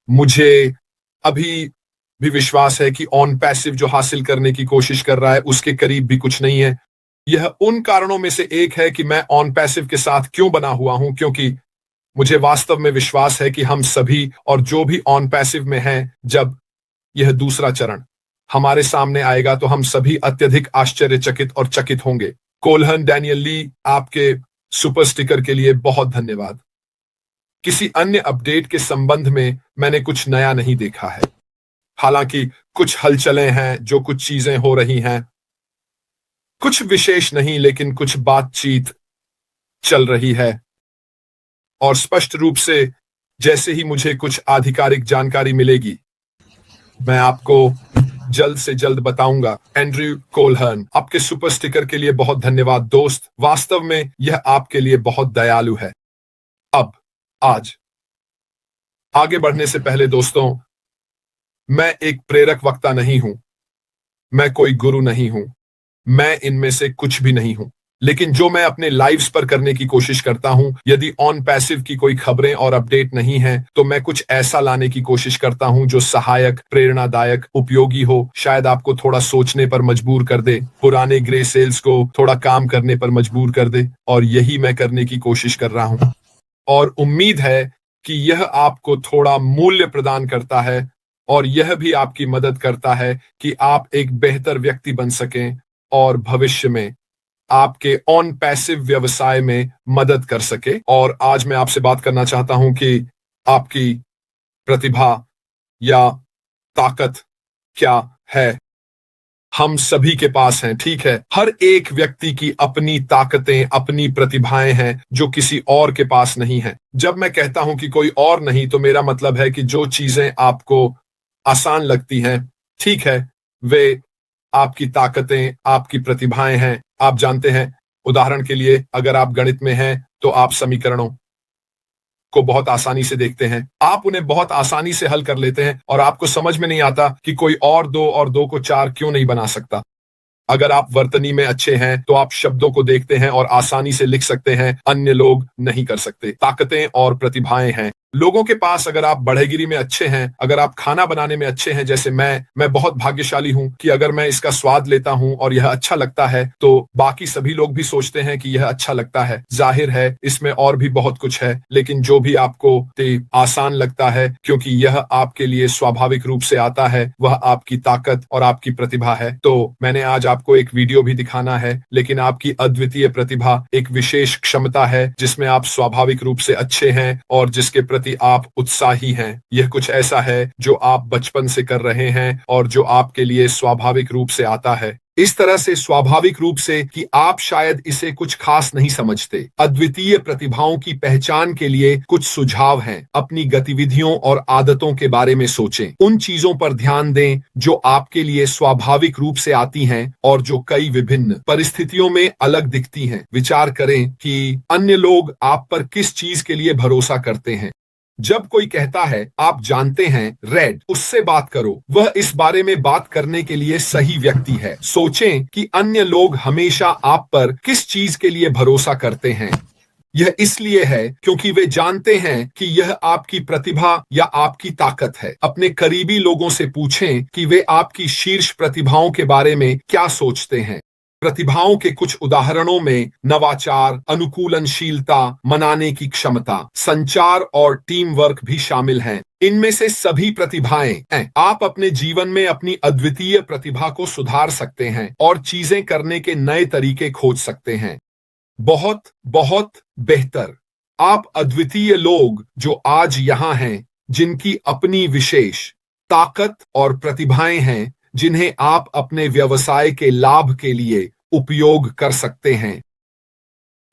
मुझे अभी भी विश्वास है कि ऑन पैसिव जो हासिल करने की कोशिश कर रहा है उसके करीब भी कुछ नहीं है। यह उन कारणों में से एक है कि मैं ऑन पैसिव के साथ क्यों बना हुआ हूं, क्योंकि मुझे वास्तव में विश्वास है कि हम सभी और जो भी ऑन पैसिव में हैं, जब यह दूसरा चरण हमारे सामने आएगा तो हम सभी अत्यधिक आश्चर्यचकित और चकित होंगे। कोल्हन डैनियल ली, आपके सुपर स्टिकर के लिए बहुत धन्यवाद। किसी अन्य अपडेट के संबंध में मैंने कुछ नया नहीं देखा है। हालांकि कुछ हलचलें हैं, जो कुछ चीजें हो रही हैं, कुछ विशेष नहीं, लेकिन कुछ बातचीत चल रही है। और स्पष्ट रूप से जैसे ही मुझे कुछ आधिकारिक जानकारी मिलेगी, मैं आपको जल्द से जल्द बताऊंगा। एंड्रयू कोलहर्न, आपके सुपर स्टिकर के लिए बहुत धन्यवाद दोस्त। वास्तव में यह आपके लिए बहुत दयालु है। अब आज आगे बढ़ने से पहले दोस्तों, मैं एक प्रेरक वक्ता नहीं हूं, मैं कोई गुरु नहीं हूं, मैं इनमें से कुछ भी नहीं हूं। लेकिन जो मैं अपने लाइव्स पर करने की कोशिश करता हूं, यदि ऑन पैसिव की कोई खबरें और अपडेट नहीं है तो मैं कुछ ऐसा लाने की कोशिश करता हूं जो सहायक, प्रेरणादायक, उपयोगी हो, शायद आपको थोड़ा सोचने पर मजबूर कर दे, पुराने ग्रे सेल्स को थोड़ा काम करने पर मजबूर कर दे। और यही मैं करने की कोशिश कर रहा हूं, और उम्मीद है कि यह आपको थोड़ा मूल्य प्रदान करता है और यह भी आपकी मदद करता है कि आप एक बेहतर व्यक्ति बन सकें और भविष्य में आपके ऑन पैसिव व्यवसाय में मदद कर सके। और आज मैं आपसे बात करना चाहता हूं कि आपकी प्रतिभा या ताकत क्या है। हम सभी के पास हैं, ठीक है। हर एक व्यक्ति की अपनी ताकतें, अपनी प्रतिभाएं हैं जो किसी और के पास नहीं है। जब मैं कहता हूं कि कोई और नहीं, तो मेरा मतलब है कि जो चीजें आपको आसान लगती हैं, ठीक है, वे आपकी ताकतें, आपकी प्रतिभाएं हैं। आप जानते हैं, उदाहरण के लिए अगर आप गणित में हैं तो आप समीकरणों को बहुत आसानी से देखते हैं, आप उन्हें बहुत आसानी से हल कर लेते हैं और आपको समझ में नहीं आता कि कोई और दो और दो को चार क्यों नहीं बना सकता। अगर आप वर्तनी में अच्छे हैं तो आप शब्दों को देखते हैं और आसानी से लिख सकते हैं, अन्य लोग नहीं कर सकते। ताकतें और प्रतिभाएं हैं लोगों के पास। अगर आप बढ़ईगिरी में अच्छे हैं, अगर आप खाना बनाने में अच्छे हैं, जैसे मैं बहुत भाग्यशाली हूं कि अगर मैं इसका स्वाद लेता हूं और यह अच्छा लगता है तो बाकी सभी लोग भी सोचते हैं कि यह अच्छा लगता है। जाहिर है इसमें और भी बहुत कुछ है, लेकिन जो भी आपको आसान लगता है क्योंकि यह आपके लिए स्वाभाविक रूप से आता है, वह आपकी ताकत और आपकी प्रतिभा है। तो मैंने आज आपको एक वीडियो भी दिखाना है, लेकिन आपकी अद्वितीय प्रतिभा एक विशेष क्षमता है जिसमें आप स्वाभाविक रूप से अच्छे हैं और जिसके प्रति आप उत्साही हैं। यह कुछ ऐसा है जो आप बचपन से कर रहे हैं और जो आपके लिए स्वाभाविक रूप से आता है। इस तरह से स्वाभाविक रूप से कि आप शायद इसे कुछ खास नहीं समझते। अद्वितीय प्रतिभाओं की पहचान के लिए कुछ सुझाव हैं। अपनी गतिविधियों और आदतों के बारे में सोचें। उन चीजों पर ध्यान दें जो आपके लिए स्वाभाविक रूप से आती हैं और जो कई विभिन्न परिस्थितियों में अलग दिखती हैं। विचार करें कि अन्य लोग आप पर किस चीज के लिए भरोसा करते हैं। जब कोई कहता है आप जानते हैं रेड, उससे बात करो, वह इस बारे में बात करने के लिए सही व्यक्ति है। सोचें कि अन्य लोग हमेशा आप पर किस चीज के लिए भरोसा करते हैं। यह इसलिए है क्योंकि वे जानते हैं कि यह आपकी प्रतिभा या आपकी ताकत है। अपने करीबी लोगों से पूछें कि वे आपकी शीर्ष प्रतिभाओं के बारे में क्या सोचते हैं। प्रतिभाओं के कुछ उदाहरणों में नवाचार, अनुकूलनशीलता, मनाने की क्षमता, संचार और टीम वर्क भी शामिल हैं। इनमें से सभी प्रतिभाएं हैं। आप अपने जीवन में अपनी अद्वितीय प्रतिभा को सुधार सकते हैं और चीजें करने के नए तरीके खोज सकते हैं। बहुत बहुत बेहतर। आप अद्वितीय लोग जो आज यहां हैं, जिनकी अपनी विशेष ताकत और प्रतिभाएं हैं, जिन्हें आप अपने व्यवसाय के लाभ के लिए उपयोग कर सकते हैं।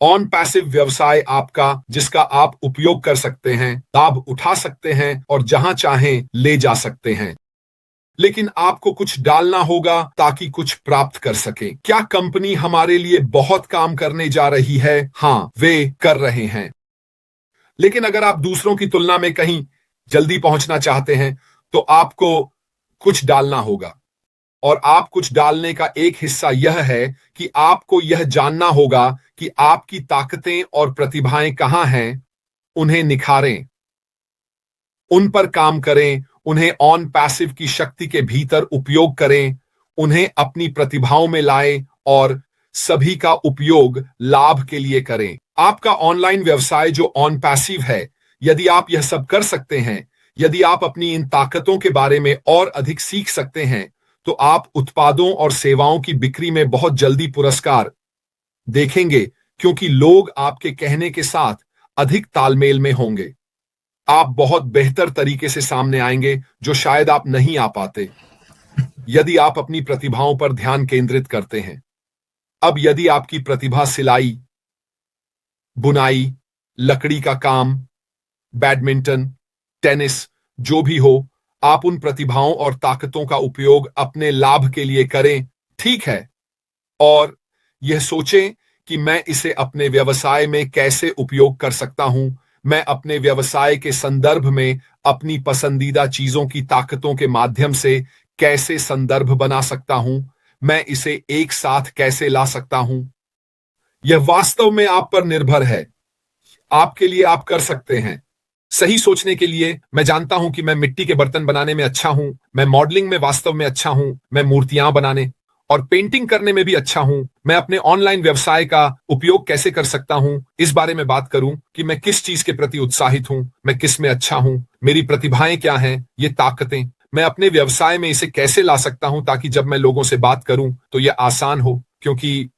ऑन पैसिव व्यवसाय आपका, जिसका आप उपयोग कर सकते हैं, लाभ उठा सकते हैं और जहां चाहें ले जा सकते हैं। लेकिन आपको कुछ डालना होगा ताकि कुछ प्राप्त कर सके। क्या कंपनी हमारे लिए बहुत काम करने जा रही है? हां, वे कर रहे हैं। लेकिन अगर आप दूसरों की तुलना में कहीं जल्दी पहुंचना चाहते हैं तो आपको कुछ डालना होगा। और आप कुछ डालने का एक हिस्सा यह है कि आपको यह जानना होगा कि आपकी ताकतें और प्रतिभाएं कहां हैं, उन्हें निखारें। उन पर काम करें, उन्हें ऑन पैसिव की शक्ति के भीतर उपयोग करें, उन्हें अपनी प्रतिभाओं में लाएं और सभी का उपयोग लाभ के लिए करें। आपका ऑनलाइन व्यवसाय जो ऑन पैसिव है, यदि आप यह सब कर सकते हैं, यदि आप अपनी इन ताकतों के बारे में और अधिक सीख सकते हैं, तो आप उत्पादों और सेवाओं की बिक्री में बहुत जल्दी पुरस्कार देखेंगे, क्योंकि लोग आपके कहने के साथ अधिक तालमेल में होंगे। आप बहुत बेहतर तरीके से सामने आएंगे, जो शायद आप नहीं आ पाते यदि आप अपनी प्रतिभाओं पर ध्यान केंद्रित करते हैं। अब यदि आपकी प्रतिभा सिलाई, बुनाई, लकड़ी का काम, बैडमिंटन, टेनिस, जो भी हो, आप उन प्रतिभाओं और ताकतों का उपयोग अपने लाभ के लिए करें, ठीक है? और यह सोचें कि मैं इसे अपने व्यवसाय में कैसे उपयोग कर सकता हूं। मैं अपने व्यवसाय के संदर्भ में अपनी पसंदीदा चीजों की ताकतों के माध्यम से कैसे संदर्भ बना सकता हूं। मैं इसे एक साथ कैसे ला सकता हूं। यह वास्तव में आप पर निर्भर है। आपके लिए आप कर सकते हैं। सही सोचने के लिए मैं जानता हूं कि मैं मिट्टी के बर्तन बनाने में अच्छा हूं, मैं मॉडलिंग में वास्तव में अच्छा हूं, मैं मूर्तियां बनाने और पेंटिंग करने में भी अच्छा हूं। मैं अपने ऑनलाइन व्यवसाय का उपयोग कैसे कर सकता हूं, इस बारे में बात करूं कि मैं किस चीज के प्रति उत्साहित हूं, मैं किस में अच्छा हूं, मेरी प्रतिभाएं क्या हैं, ये ताकतें मैं अपने व्यवसाय में इसे कैसे ला सकता हूं, ताकि जब मैं लोगों से बात करूं तो यह आसान हो, क्योंकि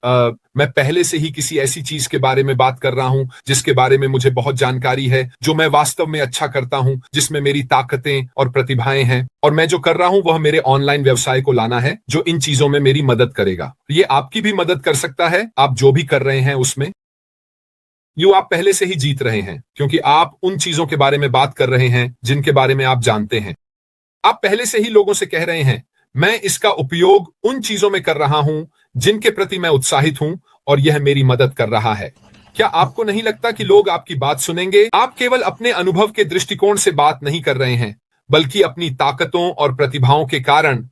मैं पहले से ही किसी ऐसी चीज के बारे में बात कर रहा हूं जिसके बारे में मुझे बहुत जानकारी है, जो मैं वास्तव में अच्छा करता हूं, जिसमें मेरी ताकतें और प्रतिभाएं हैं, और मैं जो कर रहा हूं वह मेरे ऑनलाइन व्यवसाय को लाना है, जो इन चीजों में मेरी मदद करेगा। ये आपकी भी मदद कर सकता है। आप जो भी कर रहे हैं उसमें यूं आप पहले से ही जीत रहे हैं, क्योंकि आप उन चीजों के बारे में बात कर रहे हैं जिनके बारे में आप जानते हैं। आप पहले से ही लोगों से कह रहे हैं, मैं इसका उपयोग उन चीजों में कर रहा हूं जिनके प्रति मैं उत्साहित हूं और यह मेरी मदद कर रहा है। क्या आपको नहीं लगता कि लोग आपकी बात सुनेंगे? आप केवल अपने अनुभव के दृष्टिकोण से बात नहीं कर रहे हैं, बल्कि अपनी ताकतों और प्रतिभाओं के कारण,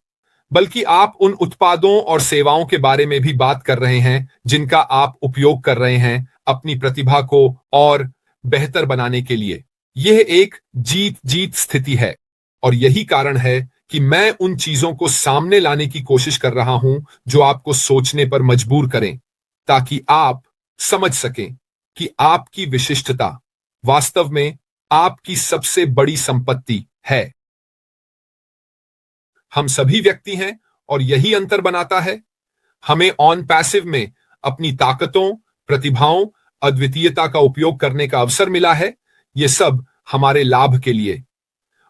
बल्कि आप उन उत्पादों और सेवाओं के बारे में भी बात कर रहे हैं जिनका आप उपयोग कर रहे हैं अपनी प्रतिभा को और बेहतर बनाने के लिए। यह एक जीत जीत स्थिति है, और यही कारण है कि मैं उन चीजों को सामने लाने की कोशिश कर रहा हूं जो आपको सोचने पर मजबूर करें, ताकि आप समझ सकें कि आपकी विशिष्टता वास्तव में आपकी सबसे बड़ी संपत्ति है। हम सभी व्यक्ति हैं, और यही अंतर बनाता है। हमें ऑन पैसिव में अपनी ताकतों, प्रतिभाओं, अद्वितीयता का उपयोग करने का अवसर मिला है। यह सब हमारे लाभ के लिए,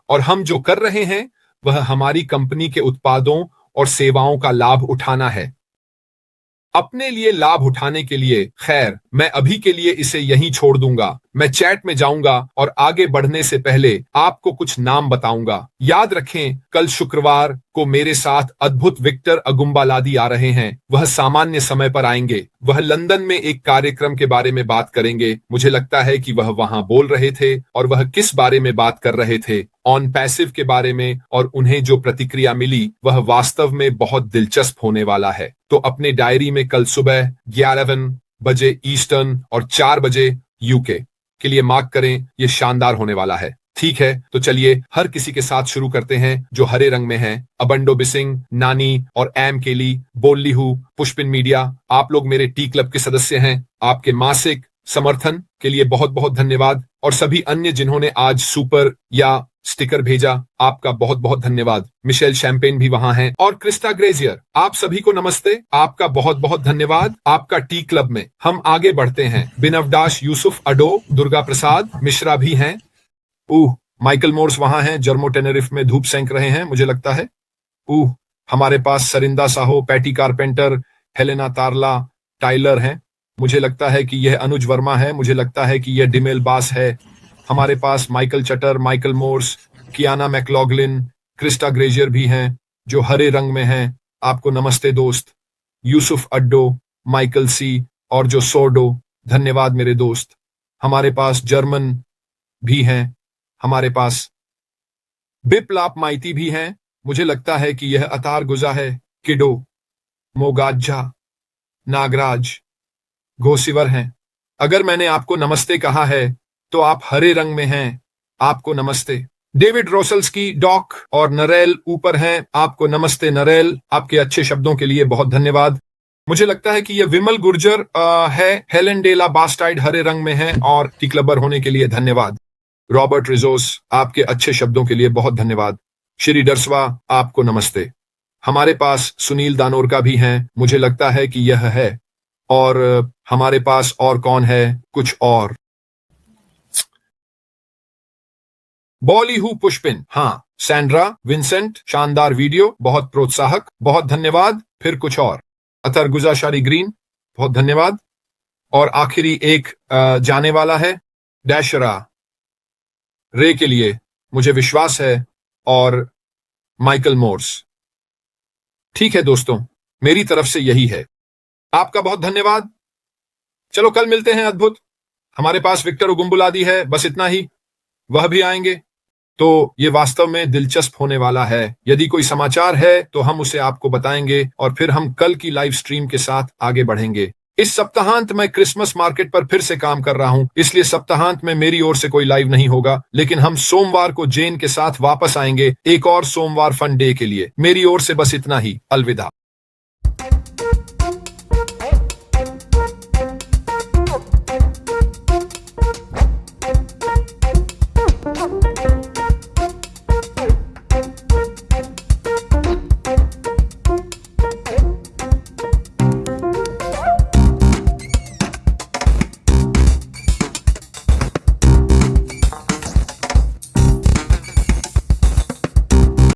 और हम जो कर रहे हैं वह हमारी कंपनी के उत्पादों और सेवाओं का लाभ उठाना है। अपने लिए लाभ उठाने के लिए, खैर, मैं अभी के लिए इसे यहीं छोड़ दूंगा। मैं चैट में जाऊंगा और आगे बढ़ने से पहले आपको कुछ नाम बताऊंगा। याद रखें, कल शुक्रवार को मेरे साथ अद्भुत विक्टर अगुम्बालादी आ रहे हैं। वह सामान्य समय पर आएंगे। वह लंदन में एक कार्यक्रम के बारे में बात करेंगे। मुझे लगता है कि वह वहां बोल रहे थे, और वह किस बारे में बात कर रहे थे? ऑन पैसिव के बारे में, और उन्हें जो प्रतिक्रिया मिली वह वास्तव में बहुत दिलचस्प होने वाला है। तो अपने डायरी में कल सुबह 11 बजे ईस्टर्न और 4 बजे यूके के लिए मार्क करें। यह शानदार होने वाला है। ठीक है, तो चलिए हर किसी के साथ शुरू करते हैं जो हरे रंग में हैं। अबंडो बिसिंग, नानी और एम केली, बोललीहू, पुष्पिन मीडिया, आप लोग मेरे टी क्लब के सदस्य हैं। आपके मासिक समर्थन के लिए बहुत बहुत धन्यवाद, और सभी अन्य जिन्होंने आज सुपर या स्टिकर भेजा, आपका बहुत बहुत धन्यवाद। मिशेल शैंपेन भी वहां हैं, और क्रिस्टा ग्रेजियर, आप सभी को नमस्ते। आपका बहुत बहुत धन्यवाद आपका टी क्लब में। हम आगे बढ़ते हैं। बिनवडाश, यूसुफ अडो, दुर्गा प्रसाद मिश्रा भी हैं। माइकल मोर्स वहां हैं, जर्मो टेनेरिफ में धूप सेंक रहे हैं मुझे लगता है। हमारे पास सरिंदा साहो, Patty Carpenter, Helena Tarla, Tyler हैं। मुझे लगता है कि यह अनुज वर्मा है। मुझे लगता है कि यह डिमेल बास है। हमारे पास Michael Chatter, Michael Morse, Kiana McLaughlin, Krista Grazier भी हैं जो हरे रंग में हैं। आपको नमस्ते दोस्त। यूसुफ अड्डो, माइकल सी, और जो सोडो, धन्यवाद मेरे दोस्त। हमारे पास जर्मन भी हैं। हमारे पास बिप्लाप माइती भी हैं। मुझे लगता है कि यह अतार गुजा है। किडो, मोगाजा, नागराज, घोसीवर हैं। अगर मैंने आपको नमस्ते कहा है तो आप हरे रंग में हैं। आपको नमस्ते। डेविड रोसल्सकी, डॉक और नरेल ऊपर हैं। आपको नमस्ते नरेल, आपके अच्छे शब्दों के लिए बहुत धन्यवाद। मुझे लगता है कि यह विमल गुर्जर है। हेलन डेला बास्टाइड हरे रंग में है और टी क्लबर होने के लिए धन्यवाद। रॉबर्ट रिजोस, आपके अच्छे शब्दों के लिए बहुत धन्यवाद। श्री डरसवा, आपको नमस्ते। हमारे पास सुनील दानोर का भी है, मुझे लगता है कि यह है। और हमारे पास और कौन है? कुछ और बॉलीहू पुष्पिन, हाँ, सैंड्रा, विंसेंट, शानदार वीडियो, बहुत प्रोत्साहक, बहुत धन्यवाद। फिर कुछ और अतर गुजाशारी ग्रीन, बहुत धन्यवाद। और आखिरी एक जाने वाला है डैशरा रे के लिए मुझे विश्वास है, और माइकल मोर्स। ठीक है दोस्तों, मेरी तरफ से यही है। आपका बहुत धन्यवाद। चलो कल मिलते हैं। अद्भुत। हमारे पास विक्टर उगुम्बुलादी है, बस इतना ही, वह भी आएंगे। तो ये वास्तव में दिलचस्प होने वाला है। यदि कोई समाचार है तो हम उसे आपको बताएंगे और फिर हम कल की लाइव स्ट्रीम के साथ आगे बढ़ेंगे। इस सप्ताहांत मैं क्रिसमस मार्केट पर फिर से काम कर रहा हूं, इसलिए सप्ताहांत में मेरी ओर से कोई लाइव नहीं होगा, लेकिन हम सोमवार को जेन के साथ वापस आएंगे एक और सोमवार फन डे के लिए। मेरी ओर से बस इतना ही। अलविदा।